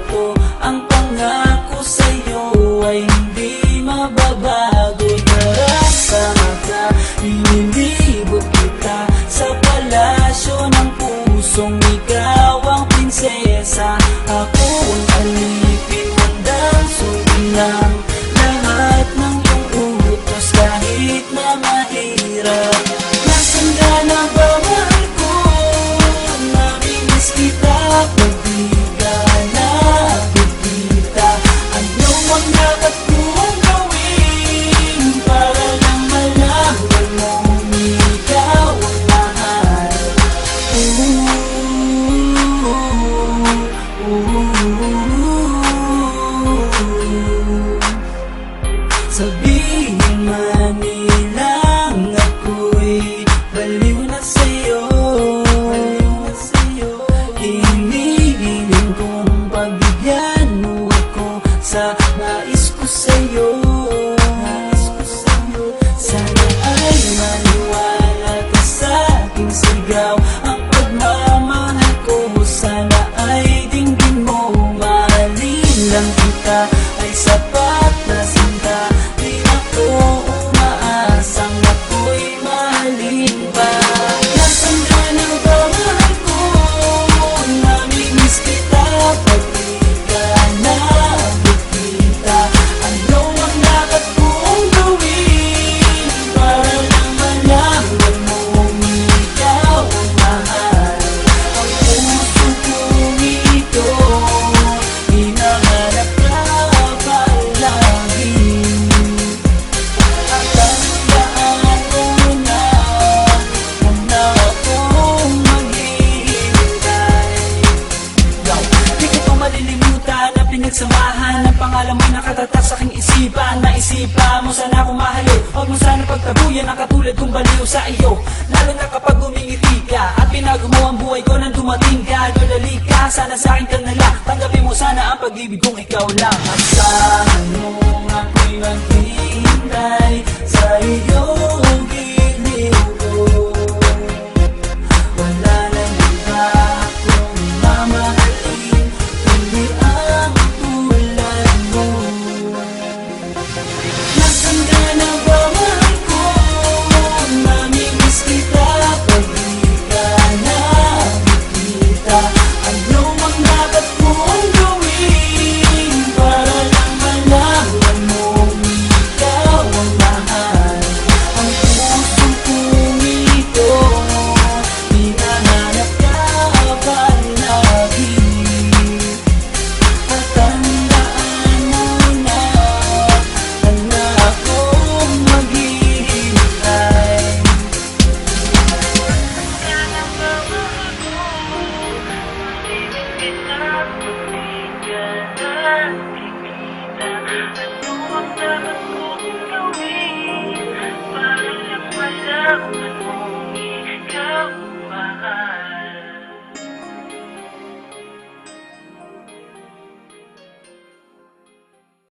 to. Ang pangako sa'yo ay hindi mababago. Tara, sama ka, inilibot kita sa palasyo ng pusong ikaw ang prinsesa. Ako ang alipin, handang sundin lang lahat ng iyong utos kahit na mahirap. Nasaan ka na ba, mahal ko? Namimiss kita pag di ka nakikita. Ano ang dapat kong gawin para lang malaman mong ikaw ang mahal? Sabihin man nilang ako'y baliw na sa'yo, hinihiling kong pagbigyan mo ako sa nais ko sa'yo. Sana ay maniwala ka sa aking sigaw, ang pagmamahal ko sana ay dinggin mo. Mahalin lang kita ay sapat na sinta, di ako umaasang ako'y mahalin pa. Nasaan ka na ba, mahal ko? Namimiss kita pag di ka nakikita. Ano ang dapat kong gawin para lang malaman mong ikaw ang mahal? Ang puso kong ito hinahanap ka palagi, at tandaan mo na handa akong maghihintay. Di ko to malilimutan na pinagsamahan ng pangalan mo nakatatak sa aking isipan. Naisipan mo sana akong mahalin, huwag mo sana pagtabuyan ang katulad kong baliw sa iyo. Lalo na kapag umingiti ka at pinago mo ang buhay ko nang dumating ka. Dulali ka, sana sa akin ka nalang tanggapin mo sana ang pag-ibig kong ikaw lang. At sana mo ako'y